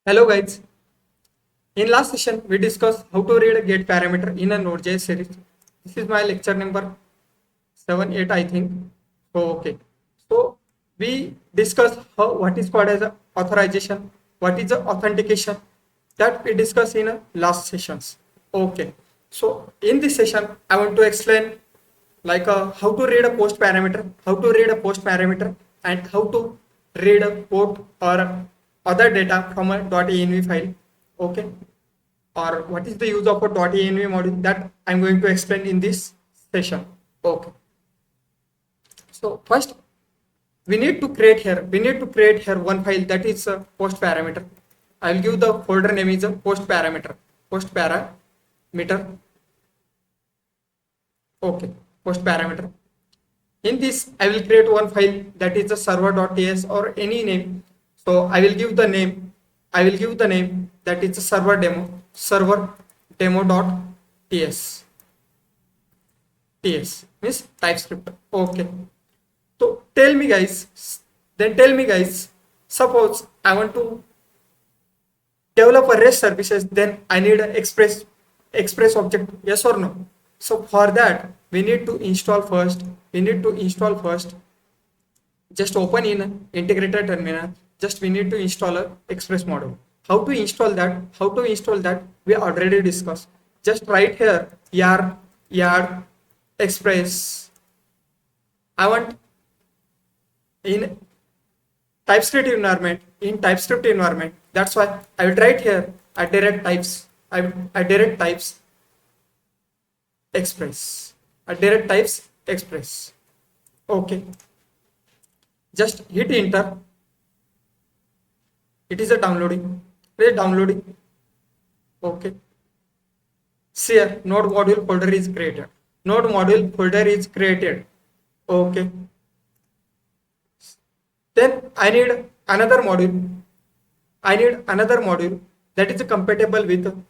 Hello guys. In last session, we discussed how to read a get parameter in a Node.js series. This is my lecture number 7, 8, I think. Okay. So we discussed what is called as a authorization, what is the authentication that we discussed in last sessions. Okay. So in this session, I want to explain how to read a post parameter, and how to read a port or other data from a .env file. Okay, or what is the use of a .env module that I'm going to explain in this session. Okay, so first we need to create here one file that is a post parameter. I'll give the folder name is a post parameter. Okay, post parameter. In this, I will create one file that is the server.ts or any name. So I will give the name. That is the server demo.ts. TS means TypeScript. Okay. So tell me guys, suppose I want to develop a REST services, then I need an express object, yes or no? So for that, we need to install first. Just open in integrated terminal. Just we need to install a express module. How to install that? We already discussed. Just write here yard express. I want in TypeScript environment. That's why I will write here a direct types express. Okay, just hit enter. It is a downloading. Okay, see here, node module folder is created. Okay, then I need another module. That is compatible with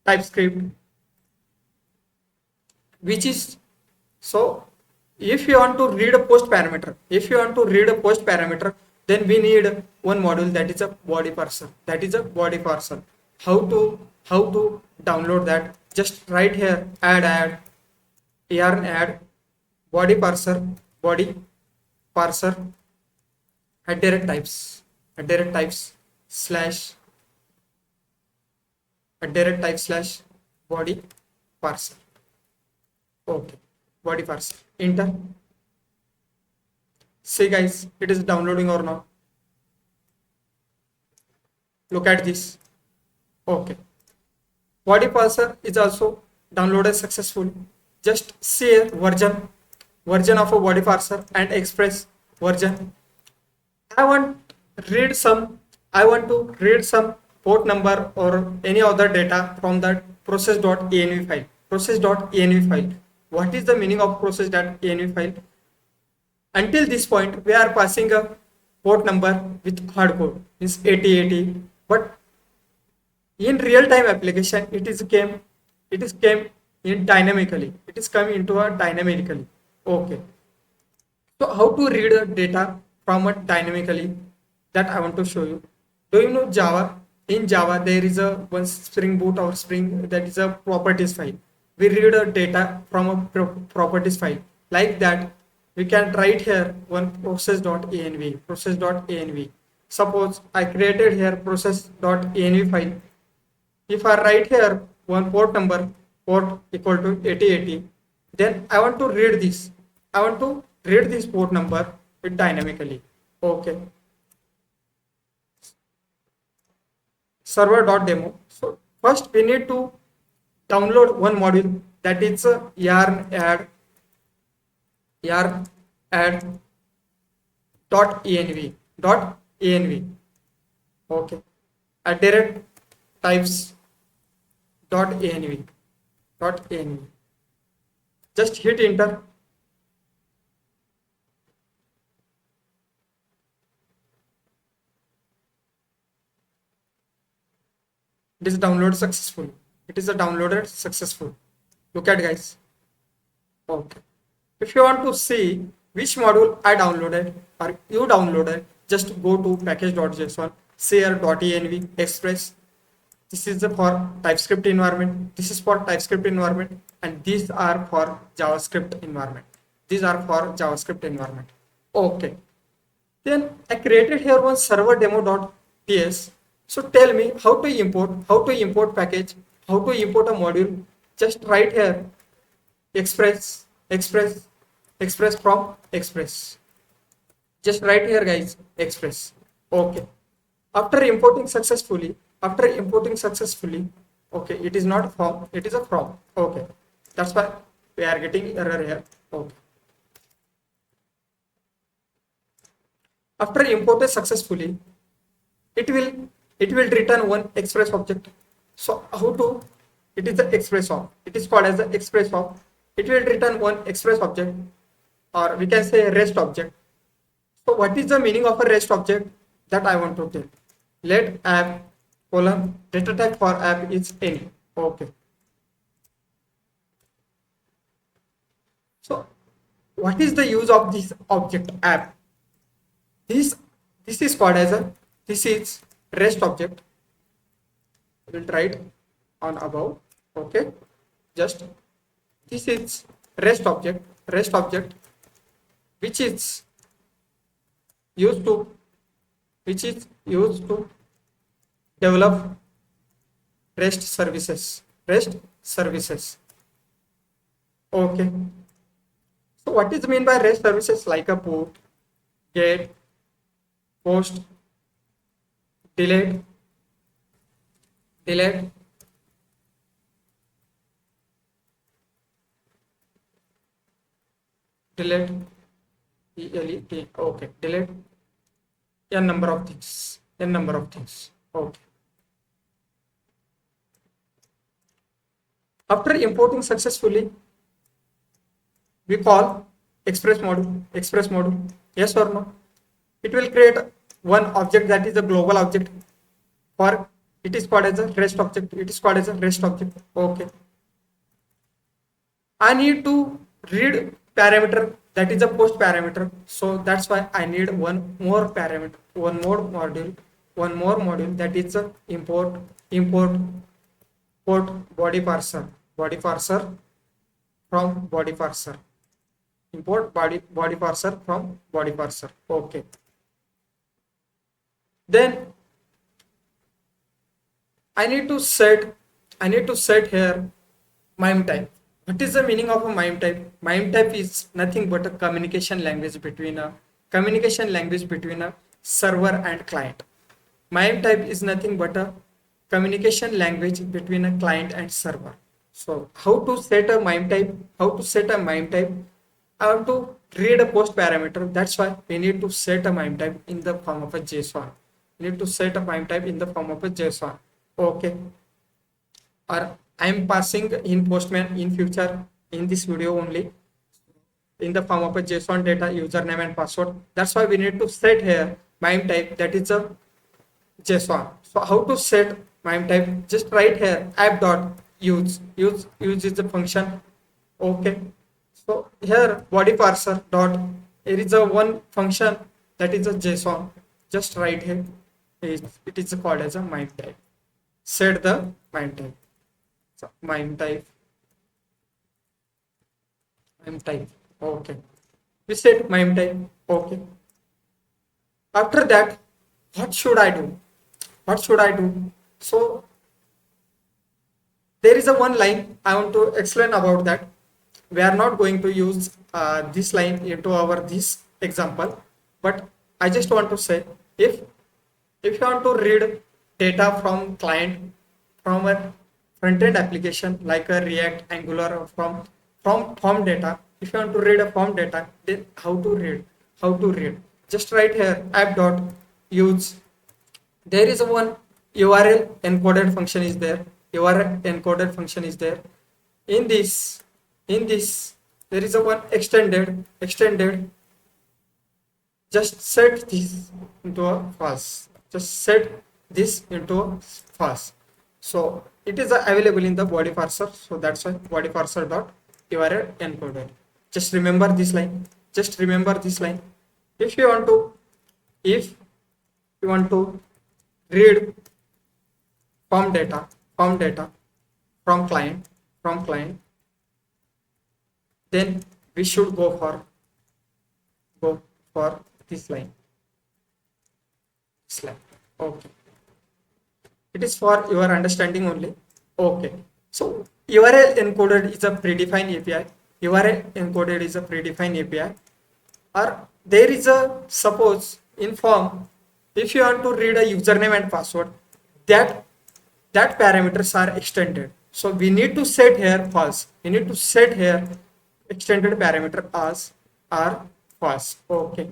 TypeScript, which is, so if you want to read a post parameter, then we need one module that is a body parser. How to download that? Just write here add body parser at direct types slash body parser. Okay, body parser. Enter. See guys, it is downloading or not. Look at this. Okay, body parser is also downloaded successfully. Just see a version of a body parser and express version. I want to read some port number or any other data from that process.env file. What is the meaning of process.env file? Until this point, we are passing a port number with hard code, is 8080. But in real-time application, it is came in dynamically. It is coming into a dynamically. Okay. So how to read the data from a dynamically? That I want to show you. Do you know Java? In Java, there is a one Spring Boot or Spring that is a properties file. We read a data from a properties file. Like that, we can write here one process.env. Suppose I created here process.env file. If I write here one port equal to 8080, then I want to read this. Port number dynamically. Okay. Server.demo. So first we need to download one module that is a yarn add .env. Okay, a direct types .env. Just hit enter. It is downloaded successful. Look at guys. Okay, if you want to see which module I downloaded or you downloaded, just go to package.json, share.env, express. This is for TypeScript environment. This is for TypeScript environment, and these are for JavaScript environment. These are for JavaScript environment. Okay. Then I created here one server demo.ts. So tell me how to import package, how to import a module. Just write here express, from express. Just write here guys express. Okay. After importing successfully, okay, it is not from, it is a from. Okay. That's why we are getting error here. Okay. After imported successfully, it will return one express object. So how to, it is the express of, it is called as the express of. It will return one express object, or we can say REST object. So what is the meaning of a REST object? That I want to tell. Let app colon data type for app is any. Okay. So what is the use of this object app? This is called as a, this is REST object. We'll write on above. Okay. Just this is REST object, which is used to develop REST services. Okay. So what is meant by REST services? Like a put, get, post, delete, delete, okay, delete, n number of things. Okay. After importing successfully, we call express module. Yes or no? It will create one object, that is a global object. For it is called as a REST object. Okay. I need to read parameter, that is a post parameter. So that's why I need one more parameter, one more module, that is a import body parser from body parser. Import body parser from body parser. Okay. Then I need to set here MIME type. What is the meaning of a MIME type? MIME type is nothing but a communication language between a server and client. MIME type is nothing but a communication language between a client and server. So how to set a MIME type? I want to read a post parameter. That's why we need to set a MIME type in the form of a JSON. Okay. Or I am passing in Postman in future in this video only in the form of a JSON data, username and password. That's why we need to set here MIME type, that is a JSON. So how to set MIME type? Just write here app.use. Use is the function. Okay. So here body parser dot, here is a one function, that is a JSON. Just write here. It is called as a MIME type. Set the MIME type. So MIME type. Okay. We set MIME type. Okay. After that, what should I do? So there is a one line I want to explain about that. We are not going to use this line into our this example, but I just want to say, if you want to read data from client from a front-end application like a React, Angular, or from form data, if you want to read a form data, then how to read? Just write here app.use. There is a one URL encoded function is there. In this there is a one extended. Just set this into a false. So it is available in the body parser. So that's why body parser dot URL encoded. Just remember this line. If you want to if you want to read from data from client, then we should go for this line. Okay, it is for your understanding only. Okay, so URL encoded is a predefined API. URL encoded is a predefined API, or there is a, suppose in form, if you want to read a username and password, that parameters are extended, so we need to set here false. We need to set here extended parameter as are false. Okay.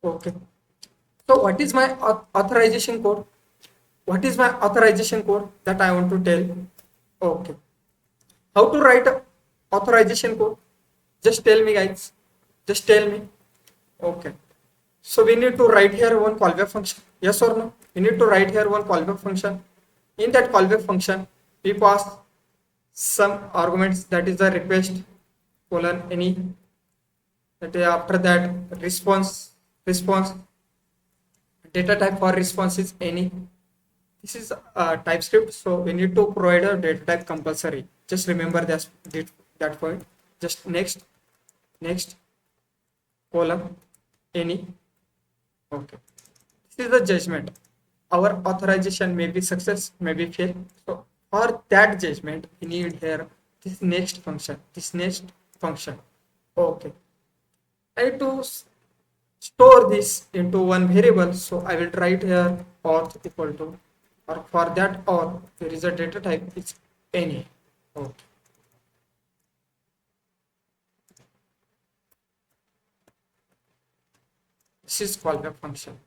Okay, so what is my authorization code? What is my authorization code that I want to tell? Okay, how to write a authorization code? Just tell me, guys, just tell me. Okay, so we need to write here one callback function, yes or no? We need to write here one callback function. In that callback function, we pass some arguments, that is the request colon any, that is after that response data type for response is any. This is TypeScript, so we need to provide a data type compulsory. Just remember that point. Just next column any. Okay, this is the judgment. Our authorization may be success, may be fail. So for that judgment, we need here this next function. Okay, I have to store this into one variable, so I will write here auth equal to, or for that auth there is a data type, it's any. Okay, this is callback function.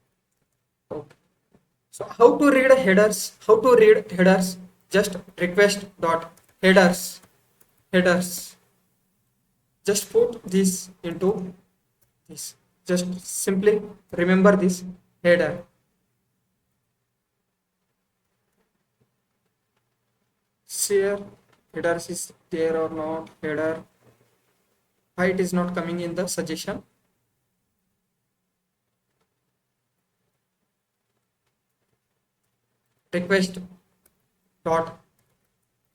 Okay, so how to read headers? Just request dot headers, just put this into this, just simply remember this header. Here headers is there or not? Header, why it is not coming in the suggestion? Request dot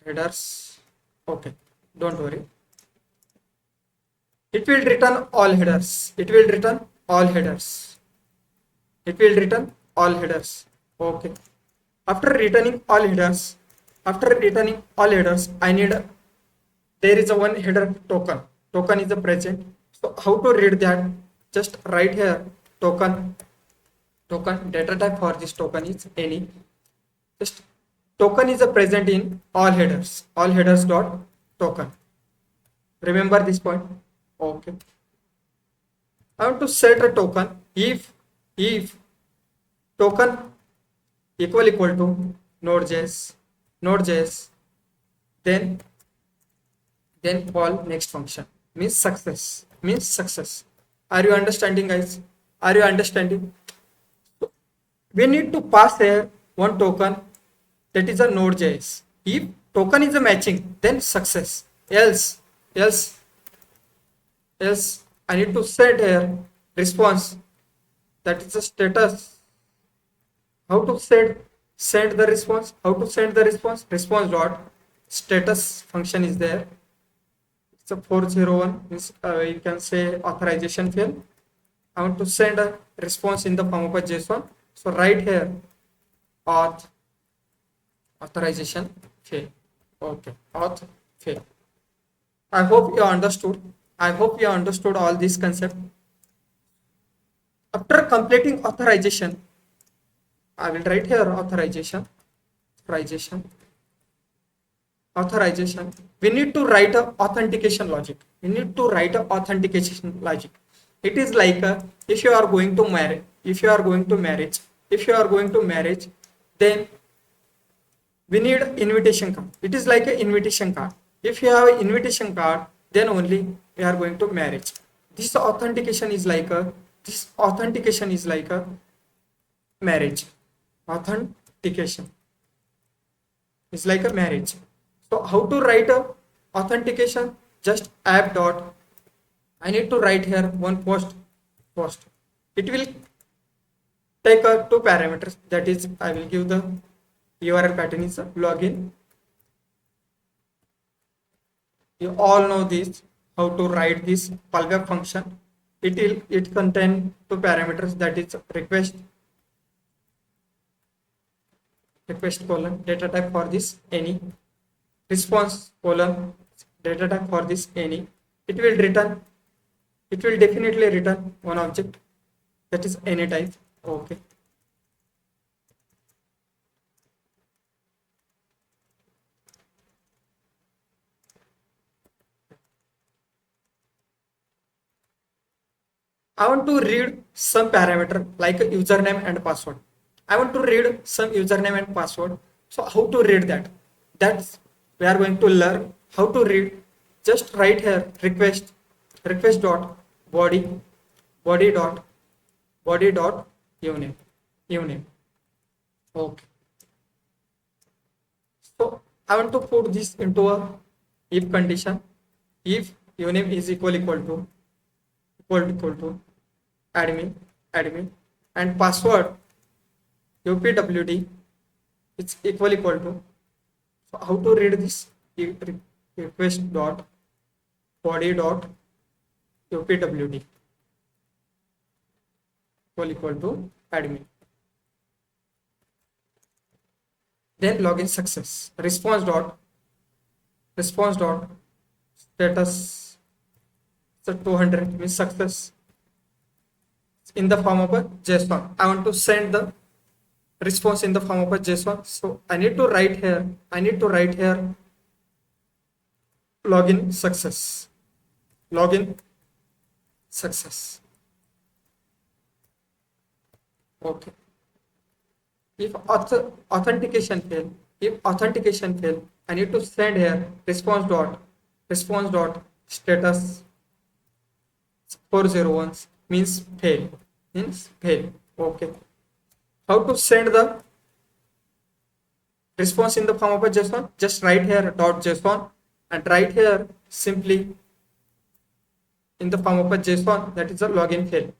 headers. Okay, don't worry, it will return all headers. It will return all headers. Okay, after returning all headers, I need there is a one header token is a present. So how to read that? Just write here token data type for this token is any. Just token is a present in all headers dot token. Remember this point. Okay, I want to set a token if token equal to Node.js, then call next function, means success. Are you understanding, guys? Are you understanding? We need to pass here one token, that is a Node.js. If token is a matching, then success. Else I need to set here response, that is the status. How to send the response? Response dot status function is there. It's a 401, means you can say authorization fail. I want to send a response in the form of a JSON, so write here authorization fail. Okay, auth fail. I hope you understood. All this concept. After completing authorization, I will write here authorization. We need to write a authentication logic. It is like if you are going to marriage, then we need invitation card. It is like an invitation card. If you have an invitation card, then only we are going to marriage. This authentication is like a marriage. Authentication is like a marriage. So how to write a authentication? Just app dot, I need to write here one post. It will take two parameters, that is I will give the URL pattern is login. You all know this, how to write this callback function. It contain two parameters, that is request colon data type for this any, response colon data type for this any. It will definitely return one object, that is any type. Okay. I want to read some parameter like username and password. I want to read some username and password. So how to read that? That's we are going to learn how to read. Just write here request dot body body dot body dot uname. Okay. So I want to put this into a if condition. If uname is equal to admin and password upwd it's equal to. So how to read this? Request dot body dot upwd equal to admin. Then login success. Response dot status. So 200 means success in the form of a JSON. I want to send the response in the form of a JSON. So I need to write here login success. Okay. If authentication fail, I need to send here response dot status 401 means fail. Okay. How to send the response in the form of a JSON? Just write here .json and write here simply in the form of a JSON, that is a login fail.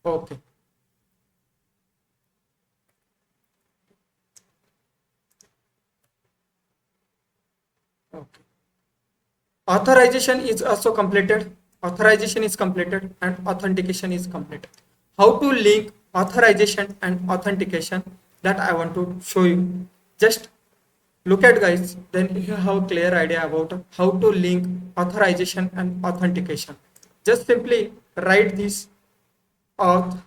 Okay. Authorization is also completed. And authentication is completed. How to link authorization and authentication, that I want to show you. Just look at guys, then you have a clear idea about how to link authorization and authentication. Just simply write this auth,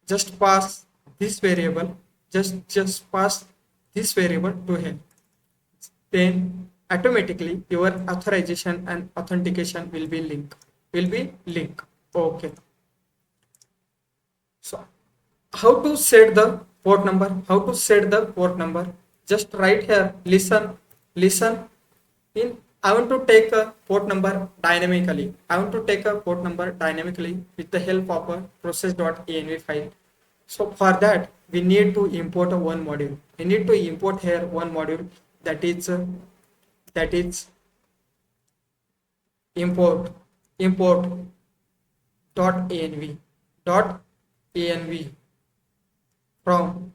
just pass this variable, just pass this variable to him. Then automatically your authorization and authentication will be linked. Okay. So how to set the port number? Just write here listen in. I want to take a port number dynamically. With the help of a process.env file. So for that we need to import one module. We need to import here one module, that is import .env from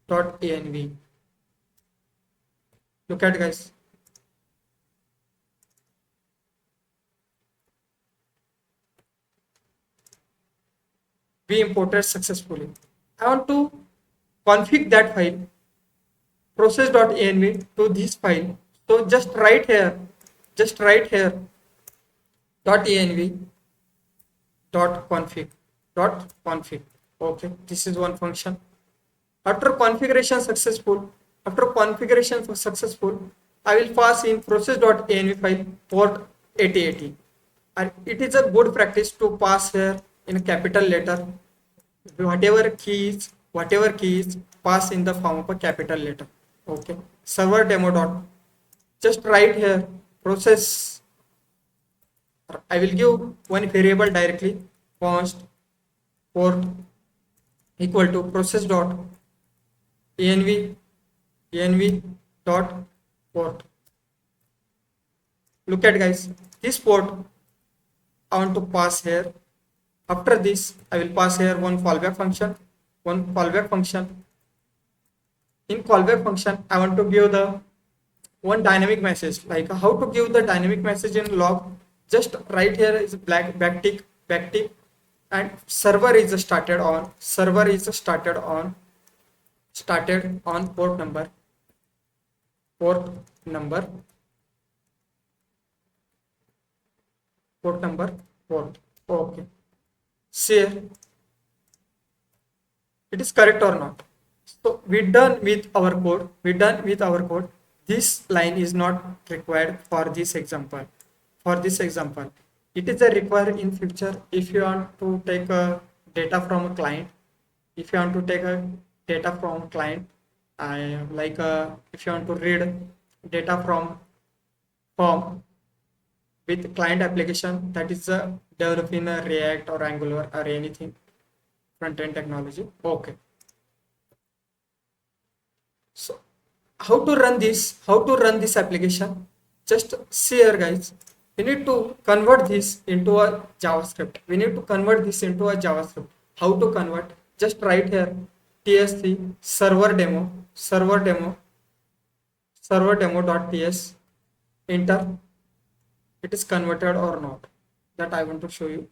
.env. Look at guys, we imported successfully. I want to config that file process.env to this file. So just write here .env .config. Okay, this is one function. After configuration successful, I will pass in process.env file port 8080. And it is a good practice to pass here in a capital letter. Whatever keys pass in the form of a capital letter. Okay. Server demo dot. Just write here process. I will give one variable directly. Const port equal to process dot env dot port. Look at guys, this port I want to pass here. After this, I will pass here one callback function. One callback function. In callback function, I want to give the one dynamic message. Like how to give the dynamic message in log. Just right here is black backtick, and server is started on. Server is started on port number. Port number. Port. Okay. Share. It is correct or not? So we done with our code. This line is not required for this example. It is a required in future if you want to take a data from a client. If you want to take a data from a client, if you want to read data from form with client application that is developed in a React or Angular or anything front end technology. Okay. So how to run this application? Just see here, guys. We need to convert this into a JavaScript. How to convert? Just write here tsc server demo.ts. Enter. It is converted or not, that I want to show you.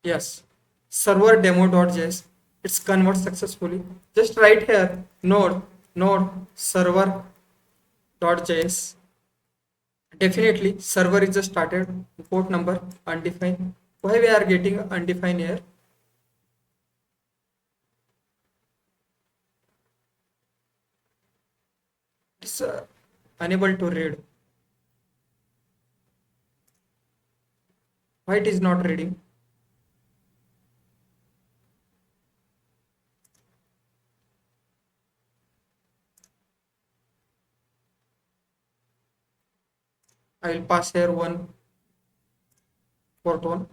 Yes, server demo.js, it's converted successfully. Just write here node server.js. Definitely server is just started, port number undefined. Why we are getting undefined here? It's unable to read. Why it is not reading? I will pass here one port one.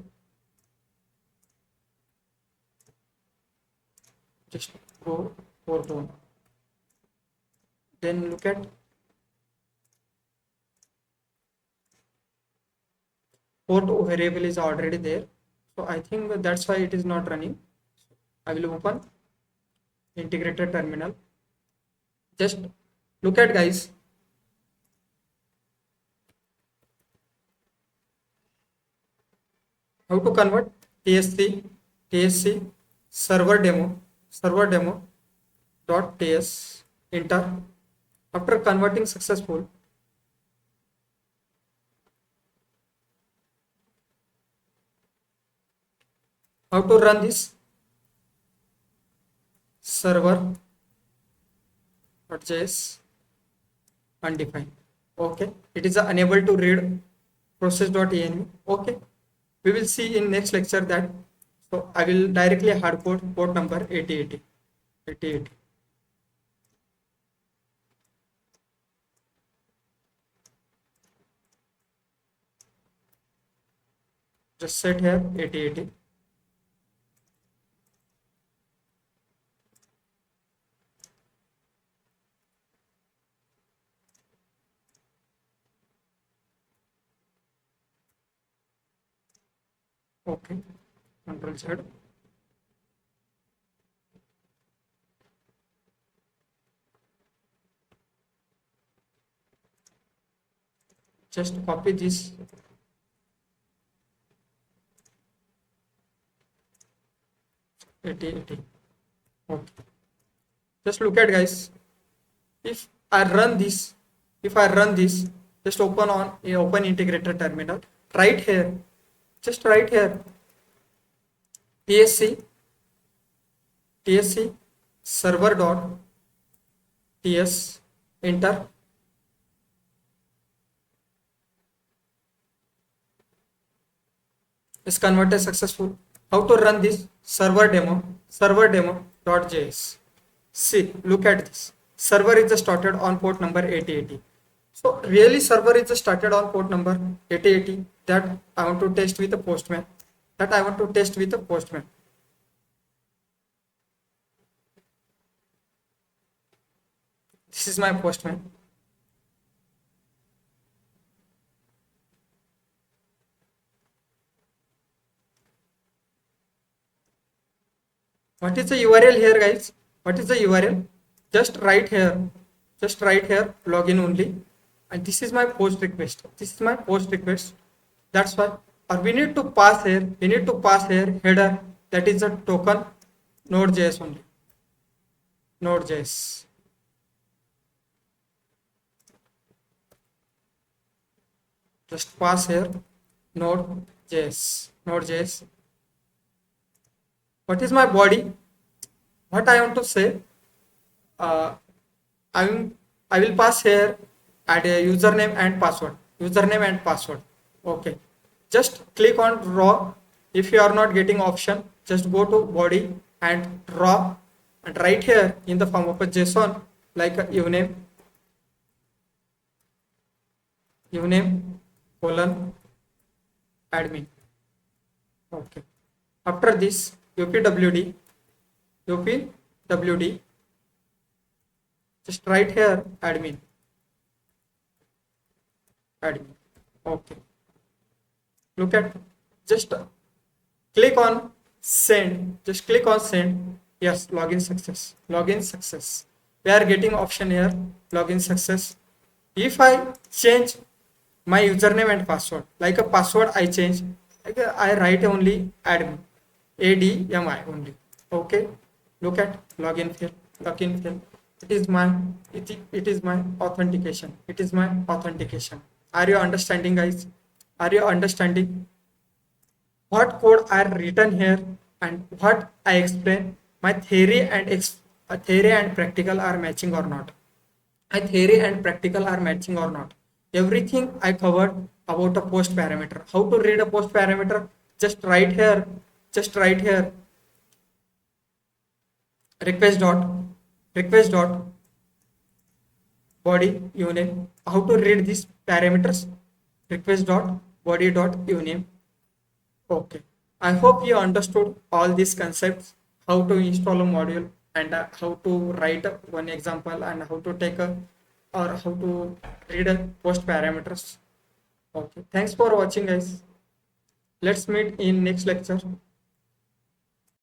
Just go port one. Then look at port variable is already there. So I think that's why it is not running. I will open integrated terminal. Just look at, guys. How to convert tsc server demo dot ts. Enter. After converting successful, how to run this? Server.js undefined. Okay, it is unable to read process.env. Okay, we will see in next lecture that. So I will directly hardcode port number 8080. Just set here 8080. Okay, Control Z. Just copy this. Okay. Just look at, guys. If I run this, just open integrated terminal. Right here, just write here tsc server dot ts. Enter. Is converted successful. How to run this? Server demo.js. See, look at this. Server is started on port number 8080. So really server is started on port number 8080. That I want to test with a postman. This is my postman. What is the URL here, guys? What is the URL? Just write here. Just write here login only. And this is my post request. This is my post request. That's why. Or we need to pass here. We need to pass here header. That is a token Node.js only. Node.js. Just pass here Node.js. Node.js. What is my body? What I want to say? Uh, I will pass here add a username and password. Username and password. Okay. Just click on raw. If you are not getting option, just go to body and raw and right here in the form of a JSON like a uname colon admin. Okay. After this upwd just write here admin. Okay. Look at, just click on send. Just click on send. Yes, login success. Login success. We are getting option here. Login success. If I change my username and password, like a password I change, like I write only admin. ADMI only. Okay. Look at login field. Login field. It is my authentication. It is my authentication. Are you understanding, guys? Are you understanding what code are written here and what I explain? My theory and practical are matching or not? My theory and practical are matching or not? Everything I covered about a post parameter. How to read a post parameter? Just write here. Just write here. Request dot body uname. How to read these parameters? Request dot body dot uname. Okay. I hope you understood all these concepts, how to install a module and how to write one example and how to take a or how to read a post parameters. Okay. Thanks for watching, guys. Let's meet in next lecture.